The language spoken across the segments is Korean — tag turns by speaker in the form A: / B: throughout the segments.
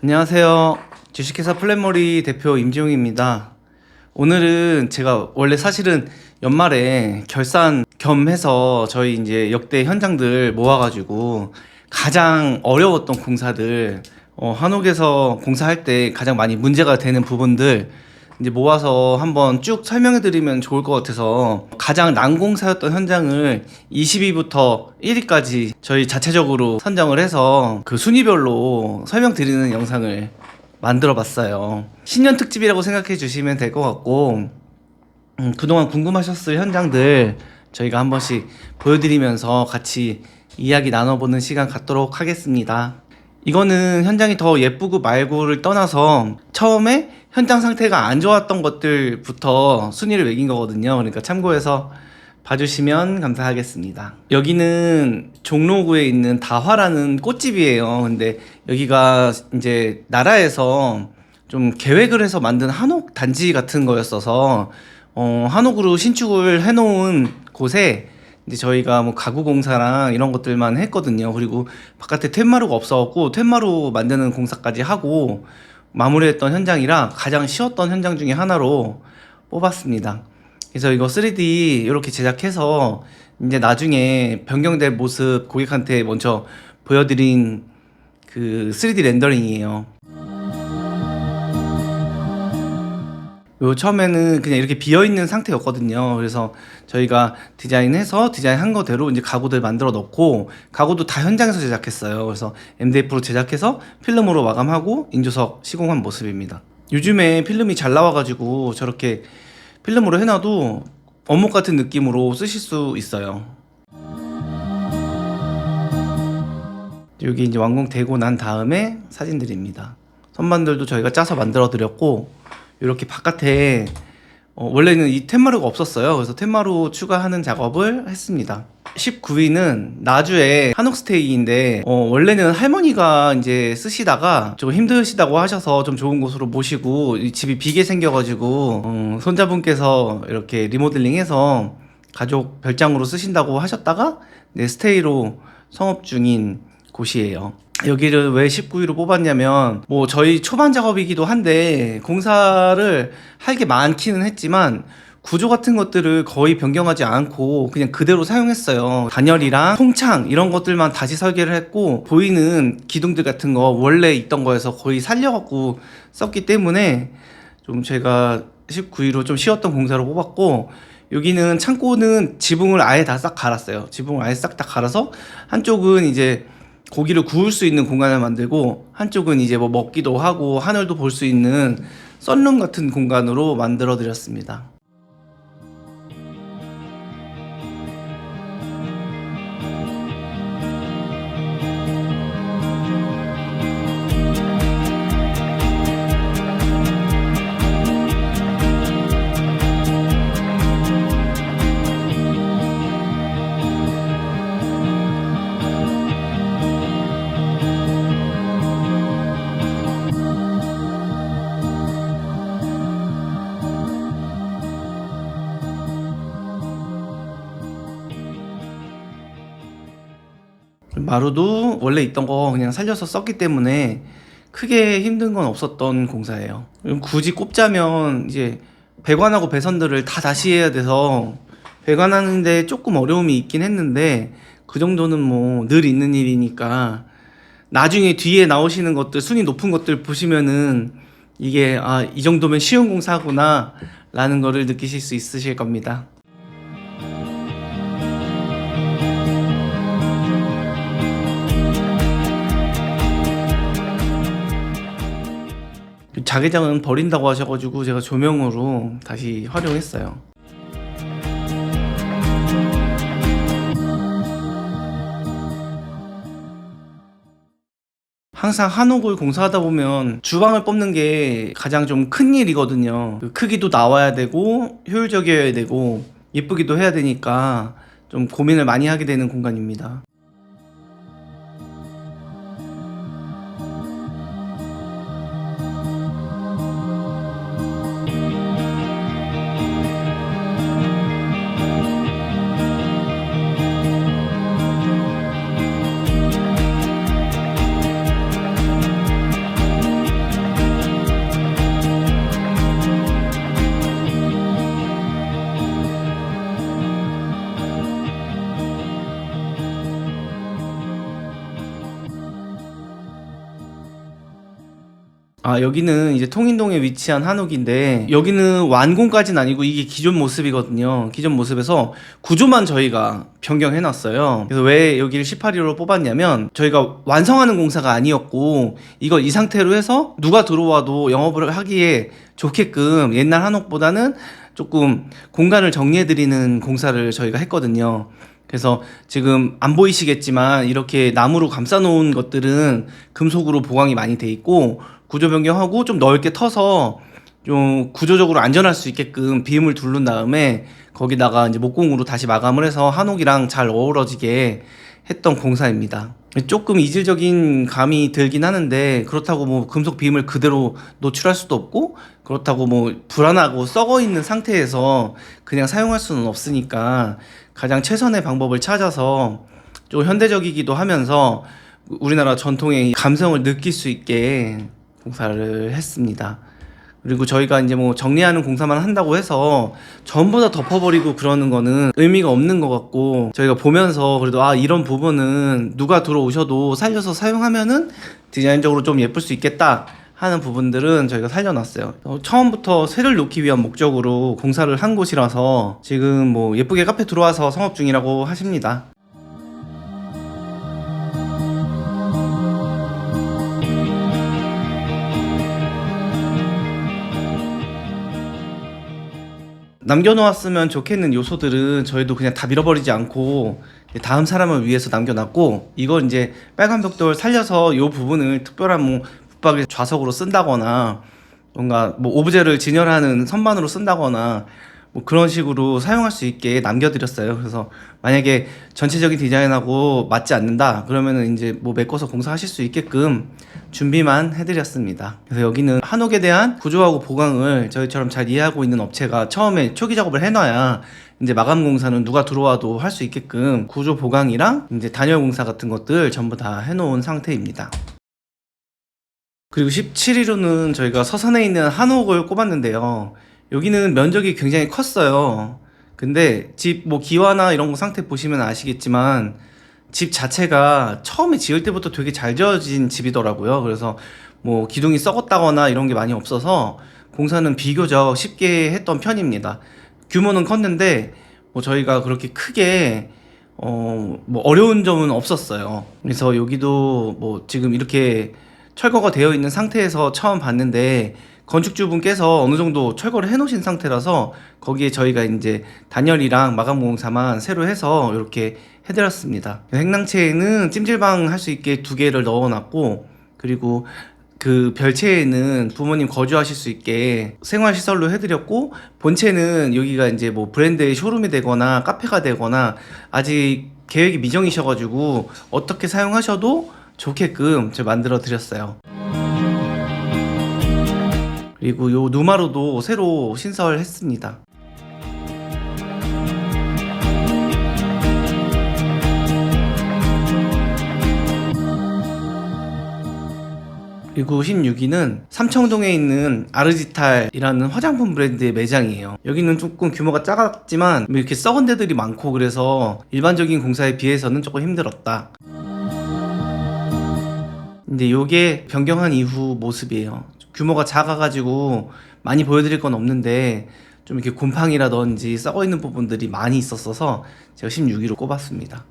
A: 안녕하세요. 주식회사 플랫머리 대표 임지용입니다. 오늘은 제가 원래 사실은 연말에 결산 겸 해서 저희 이제 역대 현장들 모아가지고 가장 어려웠던 공사들, 한옥에서 공사할 때 가장 많이 문제가 되는 부분들 이제 모아서 한번 쭉 설명해 드리면 좋을 것 같아서 가장 난공사였던 현장을 20위부터 1위까지 저희 자체적으로 선정을 해서 그 순위별로 설명드리는 영상을 만들어 봤어요. 신년 특집이라고 생각해 주시면 될 것 같고, 그동안 궁금하셨을 현장들 저희가 한 번씩 보여드리면서 같이 이야기 나눠보는 시간 갖도록 하겠습니다. 이거는 현장이 더 예쁘고 말고를 떠나서 처음에 현장 상태가 안 좋았던 것들부터 순위를 매긴 거거든요. 그러니까 참고해서 봐주시면 감사하겠습니다. 여기는 종로구에 있는 다화라는 꽃집이에요. 근데 여기가 이제 나라에서 좀 계획을 해서 만든 한옥 단지 같은 거였어서 한옥으로 신축을 해놓은 곳에 이제 저희가 뭐 가구 공사랑 이런 것들만 했거든요. 그리고 바깥에 텐마루가 없어갖고 텐마루 만드는 공사까지 하고 마무리했던 현장이라 가장 쉬웠던 현장 중에 하나로 뽑았습니다. 그래서 이거 3D 이렇게 제작해서 이제 나중에 변경될 모습 고객한테 먼저 보여드린 그 3D 렌더링이에요. 요 처음에는 그냥 이렇게 비어있는 상태였거든요. 그래서 저희가 디자인해서 디자인한 거대로 이제 가구들 만들어 넣고, 가구도 다 현장에서 제작했어요. 그래서 MDF로 제작해서 필름으로 마감하고 인조석 시공한 모습입니다. 요즘에 필름이 잘 나와가지고 저렇게 필름으로 해놔도 원목 같은 느낌으로 쓰실 수 있어요. 여기 이제 완공되고 난 다음에 사진들입니다. 선반들도 저희가 짜서 만들어 드렸고, 이렇게 바깥에 원래는 이 텐마루가 없었어요. 그래서 텐마루 추가하는 작업을 했습니다. 19위는 나주의 한옥스테이인데 원래는 할머니가 이제 쓰시다가 좀 힘드시다고 하셔서 좀 좋은 곳으로 모시고, 이 집이 비게 생겨가지고 손자분께서 이렇게 리모델링해서 가족 별장으로 쓰신다고 하셨다가 스테이로 성업 중인 곳이에요. 여기를 왜 19위로 뽑았냐면, 뭐 저희 초반 작업이기도 한데 공사를 할 게 많기는 했지만 구조 같은 것들을 거의 변경하지 않고 그냥 그대로 사용했어요. 단열이랑 통창 이런 것들만 다시 설계를 했고, 보이는 기둥들 같은 거 원래 있던 거에서 거의 살려갖고 썼기 때문에 좀 제가 19위로 좀 쉬웠던 공사로 뽑았고, 여기는 창고는 지붕을 아예 다 싹 갈았어요. 지붕을 아예 싹 다 갈아서 한쪽은 이제 고기를 구울 수 있는 공간을 만들고, 한쪽은 이제 뭐 먹기도 하고 하늘도 볼 수 있는 썬룸 같은 공간으로 만들어 드렸습니다. 마루도 원래 있던 거 그냥 살려서 썼기 때문에 크게 힘든 건 없었던 공사예요. 굳이 꼽자면 이제 배관하고 배선들을 다 다시 해야 돼서 배관하는데 조금 어려움이 있긴 했는데, 그 정도는 뭐 늘 있는 일이니까 나중에 뒤에 나오시는 것들, 순위 높은 것들 보시면은 이게 이 정도면 쉬운 공사구나 라는 거를 느끼실 수 있으실 겁니다. 자개장은 버린다고 하셔가지고 제가 조명으로 다시 활용했어요. 항상 한옥을 공사하다 보면 주방을 뽑는 게 가장 좀 큰 일이거든요. 그 크기도 나와야 되고 효율적이어야 되고 예쁘기도 해야 되니까 좀 고민을 많이 하게 되는 공간입니다. 여기는 이제 통인동에 위치한 한옥인데 여기는 완공까지는 아니고 이게 기존 모습이거든요. 기존 모습에서 구조만 저희가 변경해 놨어요. 그래서 왜 여기를 18일로 뽑았냐면 저희가 완성하는 공사가 아니었고 이걸 이 상태로 해서 누가 들어와도 영업을 하기에 좋게끔 옛날 한옥보다는 조금 공간을 정리해 드리는 공사를 저희가 했거든요. 그래서 지금 안 보이시겠지만 이렇게 나무로 감싸 놓은 것들은 금속으로 보강이 많이 돼 있고 구조 변경하고 좀 넓게 터서 좀 구조적으로 안전할 수 있게끔 비움을 두른 다음에 거기다가 이제 목공으로 다시 마감을 해서 한옥이랑 잘 어우러지게 했던 공사입니다. 조금 이질적인 감이 들긴 하는데 그렇다고 뭐 금속 비움을 그대로 노출할 수도 없고 그렇다고 뭐 불안하고 썩어 있는 상태에서 그냥 사용할 수는 없으니까 가장 최선의 방법을 찾아서 좀 현대적이기도 하면서 우리나라 전통의 감성을 느낄 수 있게 공사를 했습니다. 그리고 저희가 이제 뭐 정리하는 공사만 한다고 해서 전부 다 덮어버리고 그러는 거는 의미가 없는 것 같고 저희가 보면서 그래도 이런 부분은 누가 들어오셔도 살려서 사용하면은 디자인적으로 좀 예쁠 수 있겠다 하는 부분들은 저희가 살려놨어요. 처음부터 새를 놓기 위한 목적으로 공사를 한 곳이라서 지금 뭐 예쁘게 카페 들어와서 성업 중이라고 하십니다. 남겨놓았으면 좋겠는 요소들은 저희도 그냥 다 밀어버리지 않고 다음 사람을 위해서 남겨놨고 이걸 이제 빨간 벽돌 살려서 이 부분을 특별한 뭐 붙박이 좌석으로 쓴다거나 뭔가 뭐 오브제를 진열하는 선반으로 쓴다거나 뭐 그런 식으로 사용할 수 있게 남겨드렸어요. 그래서 만약에 전체적인 디자인하고 맞지 않는다 그러면은 이제 뭐 메꿔서 공사하실 수 있게끔 준비만 해드렸습니다. 그래서 여기는 한옥에 대한 구조하고 보강을 저희처럼 잘 이해하고 있는 업체가 처음에 초기 작업을 해놔야 이제 마감 공사는 누가 들어와도 할 수 있게끔 구조 보강이랑 이제 단열 공사 같은 것들 전부 다 해놓은 상태입니다. 그리고 17일호는 저희가 서산에 있는 한옥을 꼽았는데요. 여기는 면적이 굉장히 컸어요. 근데 집 뭐 기와나 이런 거 상태 보시면 아시겠지만 집 자체가 처음에 지을 때부터 되게 잘 지어진 집이더라고요. 그래서 뭐 기둥이 썩었다거나 이런 게 많이 없어서 공사는 비교적 쉽게 했던 편입니다. 규모는 컸는데 뭐 저희가 그렇게 크게 뭐 어려운 점은 없었어요. 그래서 여기도 뭐 지금 이렇게 철거가 되어 있는 상태에서 처음 봤는데 건축주분께서 어느 정도 철거를 해 놓으신 상태라서 거기에 저희가 이제 단열이랑 마감 공사만 새로 해서 이렇게 해드렸습니다. 행랑채에는 찜질방 할 수 있게 2개를 넣어놨고 그리고 그 별채에는 부모님 거주하실 수 있게 생활시설로 해드렸고 본체는 여기가 이제 뭐 브랜드의 쇼룸이 되거나 카페가 되거나 아직 계획이 미정이셔가지고 어떻게 사용하셔도 좋게끔 제가 만들어 드렸어요. 그리고 요 누마루도 새로 신설했습니다. 그리고 16위는 삼청동에 있는 아르지탈이라는 화장품 브랜드의 매장이에요. 여기는 조금 규모가 작았지만 이렇게 썩은 데들이 많고 그래서 일반적인 공사에 비해서는 조금 힘들었다. 근데 요게 변경한 이후 모습이에요. 규모가 작아가지고 많이 보여드릴 건 없는데 좀 이렇게 곰팡이라든지 썩어있는 부분들이 많이 있었어서 제가 16위로 꼽았습니다.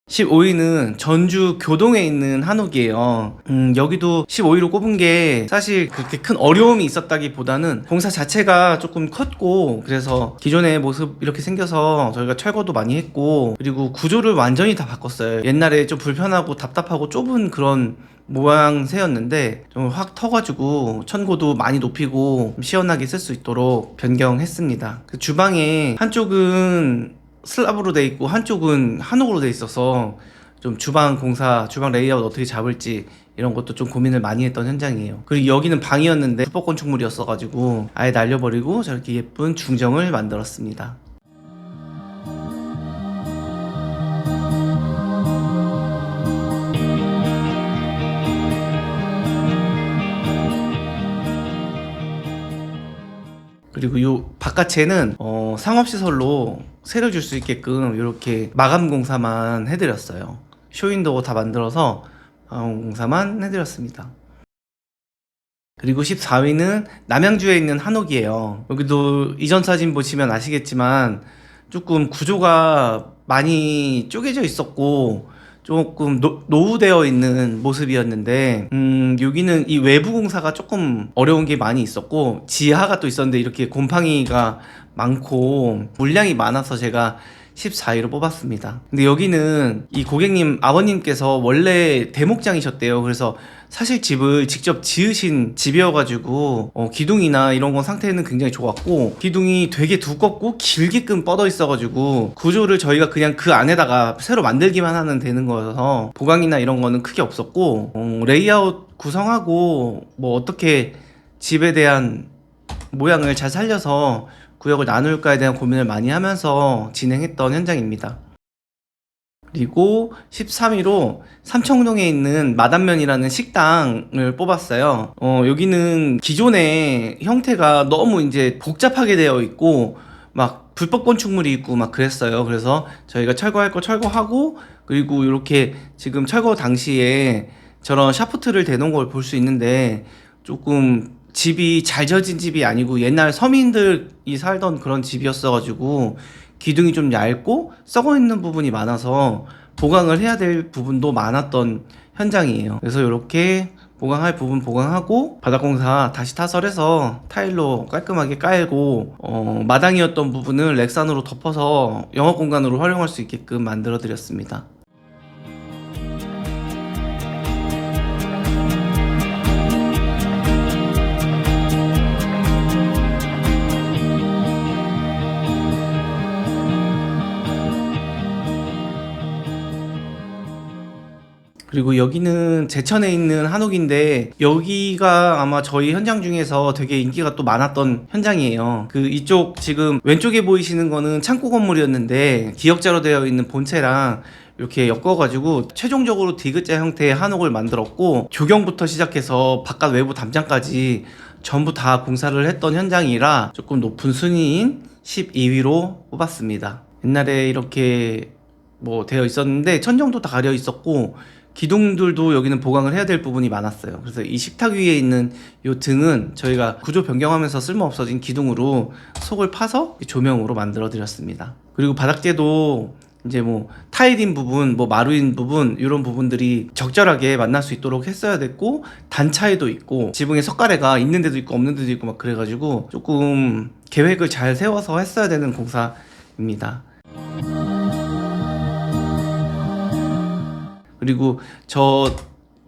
A: 15위는 전주 교동에 있는 한옥이에요. 여기도 15위로 꼽은 게 사실 그렇게 큰 어려움이 있었다기보다는 공사 자체가 조금 컸고 그래서 기존의 모습 이렇게 생겨서 저희가 철거도 많이 했고 그리고 구조를 완전히 다 바꿨어요. 옛날에 좀 불편하고 답답하고 좁은 그런 모양새였는데 좀 확 터가지고 천고도 많이 높이고 시원하게 쓸 수 있도록 변경했습니다. 그 주방에 한쪽은 슬랍으로 돼 있고 한쪽은 한옥으로 돼 있어서 좀 주방 공사, 주방 레이아웃 어떻게 잡을지 이런 것도 좀 고민을 많이 했던 현장이에요. 그리고 여기는 방이었는데 수법 건축물이었어가지고 아예 날려버리고 저렇게 예쁜 중정을 만들었습니다. 그리고 요 바깥에는 상업시설로 새를 줄 수 있게끔 이렇게 마감 공사만 해드렸어요. 쇼윈도우 다 만들어서 마감 공사만 해드렸습니다. 그리고 14위는 남양주에 있는 한옥이에요. 여기도 이전 사진 보시면 아시겠지만 조금 구조가 많이 쪼개져 있었고 조금 노후되어 있는 모습이었는데 여기는 이 외부 공사가 조금 어려운 게 많이 있었고 지하가 또 있었는데 이렇게 곰팡이가 많고 물량이 많아서 제가 14위로 뽑았습니다. 근데 여기는 이 고객님 아버님께서 원래 대목장이셨대요. 그래서 사실 집을 직접 지으신 집이어가지고 기둥이나 이런 건 상태는 굉장히 좋았고 기둥이 되게 두껍고 길게끔 뻗어 있어가지고 구조를 저희가 그냥 그 안에다가 새로 만들기만 하면 되는 거여서 보강이나 이런 거는 크게 없었고 레이아웃 구성하고 뭐 어떻게 집에 대한 모양을 잘 살려서 구역을 나눌까에 대한 고민을 많이 하면서 진행했던 현장입니다. 그리고 13위로 삼청동에 있는 마담면이라는 식당을 뽑았어요. 여기는 기존의 형태가 너무 이제 복잡하게 되어 있고 막 불법 건축물이 있고 막 그랬어요. 그래서 저희가 철거할 거 철거하고 그리고 이렇게 지금 철거 당시에 저런 샤프트를 대놓은 걸 볼 수 있는데 조금 집이 잘 지어진 집이 아니고 옛날 서민들이 살던 그런 집이었어가지고 기둥이 좀 얇고 썩어 있는 부분이 많아서 보강을 해야 될 부분도 많았던 현장이에요. 그래서 이렇게 보강할 부분 보강하고 바닥공사 다시 타설해서 타일로 깔끔하게 깔고 마당이었던 부분을 렉산으로 덮어서 영업 공간으로 활용할 수 있게끔 만들어 드렸습니다. 그리고 여기는 제천에 있는 한옥인데 여기가 아마 저희 현장 중에서 되게 인기가 또 많았던 현장이에요. 그 이쪽 지금 왼쪽에 보이시는 거는 창고 건물이었는데 기역자로 되어 있는 본체랑 이렇게 엮어가지고 최종적으로 디귿자 형태의 한옥을 만들었고 조경부터 시작해서 바깥 외부 담장까지 전부 다 공사를 했던 현장이라 조금 높은 순위인 12위로 뽑았습니다. 옛날에 이렇게 뭐 되어 있었는데 천정도 다 가려 있었고 기둥들도 여기는 보강을 해야 될 부분이 많았어요. 그래서 이 식탁 위에 있는 이 등은 저희가 구조 변경하면서 쓸모 없어진 기둥으로 속을 파서 조명으로 만들어 드렸습니다. 그리고 바닥재도 이제 뭐 타일인 부분, 뭐 마루인 부분 이런 부분들이 적절하게 만날 수 있도록 했어야 됐고 단차에도 있고 지붕에 석가래가 있는 데도 있고 없는 데도 있고 막 그래가지고 조금 계획을 잘 세워서 했어야 되는 공사입니다. 그리고 저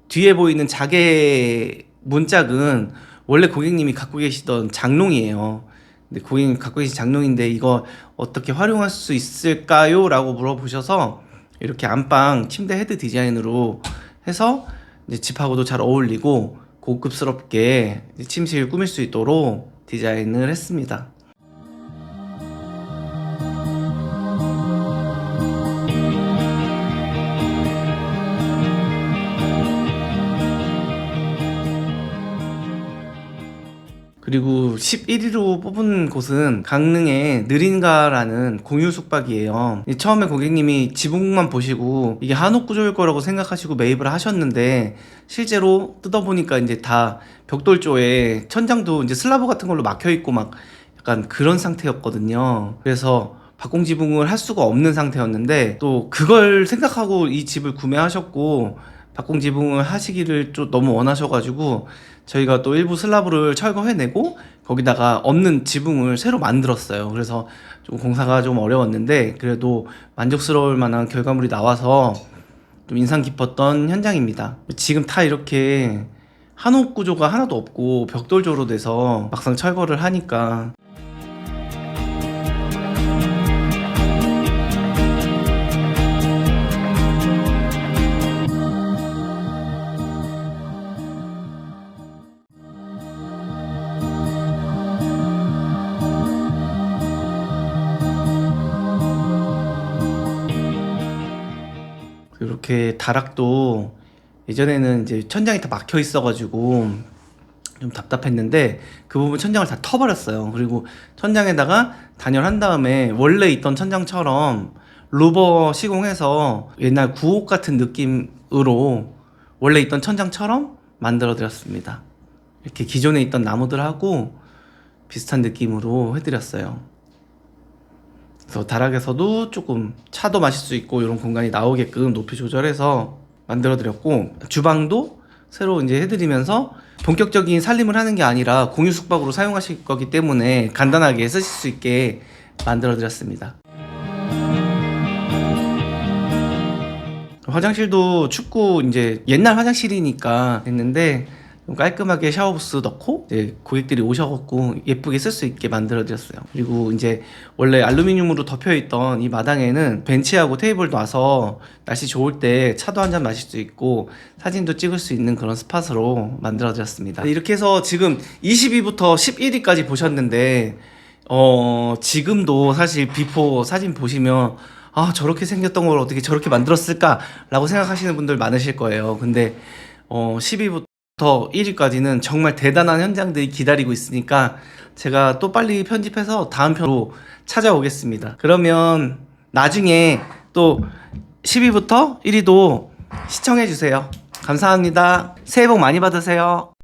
A: 뒤에 보이는 자개 문짝은 원래 고객님이 갖고 계시던 장롱이에요. 근데 고객님이 갖고 계신 장롱인데 이거 어떻게 활용할 수 있을까요? 라고 물어보셔서 이렇게 안방 침대 헤드 디자인으로 해서 이제 집하고도 잘 어울리고 고급스럽게 침실 꾸밀 수 있도록 디자인을 했습니다. 그리고 11위로 뽑은 곳은 강릉의 느린가라는 공유 숙박이에요. 처음에 고객님이 지붕만 보시고 이게 한옥 구조일 거라고 생각하시고 매입을 하셨는데 실제로 뜯어보니까 이제 다 벽돌조에 천장도 이제 슬라브 같은 걸로 막혀 있고 막 약간 그런 상태였거든요. 그래서 박공지붕을 할 수가 없는 상태였는데 또 그걸 생각하고 이 집을 구매하셨고 박공지붕을 하시기를 좀 너무 원하셔가지고 저희가 또 일부 슬라브를 철거해내고 거기다가 없는 지붕을 새로 만들었어요. 그래서 좀 공사가 좀 어려웠는데 그래도 만족스러울 만한 결과물이 나와서 좀 인상 깊었던 현장입니다. 지금 다 이렇게 한옥 구조가 하나도 없고 벽돌조로 돼서 막상 철거를 하니까 이렇게 다락도 예전에는 이제 천장이 다 막혀 있어가지고 좀 답답했는데 그 부분 천장을 다 터버렸어요. 그리고 천장에다가 단열한 다음에 원래 있던 천장처럼 루버 시공해서 옛날 구옥 같은 느낌으로 원래 있던 천장처럼 만들어 드렸습니다. 이렇게 기존에 있던 나무들하고 비슷한 느낌으로 해드렸어요. 그래서 다락에서도 조금 차도 마실 수 있고 이런 공간이 나오게끔 높이 조절해서 만들어 드렸고, 주방도 새로 이제 해드리면서 본격적인 살림을 하는 게 아니라 공유 숙박으로 사용하실 거기 때문에 간단하게 쓰실 수 있게 만들어 드렸습니다. 화장실도 축구 이제 옛날 화장실이니까 했는데 좀 깔끔하게 샤워부스 넣고 이제 고객들이 오셔갖고 예쁘게 쓸 수 있게 만들어 드렸어요. 그리고 이제 원래 알루미늄으로 덮여 있던 이 마당에는 벤치하고 테이블 놔서 날씨 좋을 때 차도 한잔 마실 수 있고 사진도 찍을 수 있는 그런 스팟으로 만들어 드렸습니다. 이렇게 해서 지금 20위부터 11위까지 보셨는데 지금도 사실 비포 사진 보시면 아, 저렇게 생겼던 걸 어떻게 저렇게 만들었을까? 라고 생각하시는 분들 많으실 거예요. 근데 10위부터 1위까지는 정말 대단한 현장들이 기다리고 있으니까 제가 또 빨리 편집해서 다음 편으로 찾아오겠습니다. 그러면 나중에 또 10위부터 1위도 시청해주세요. 감사합니다. 새해 복 많이 받으세요.